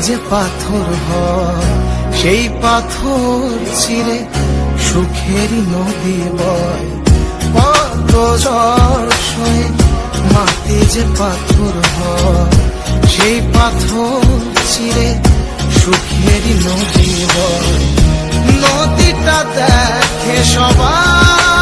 যে পাথর হয় সেই পাথর ছিঁড়ে সুখেরই নদী বয়। কত ঝড় সয়ে মাটি যে পাথর হয় সেই পাথর ছিঁড়ে সুখেরই নদী বয়। নদীটা দেখে সবাই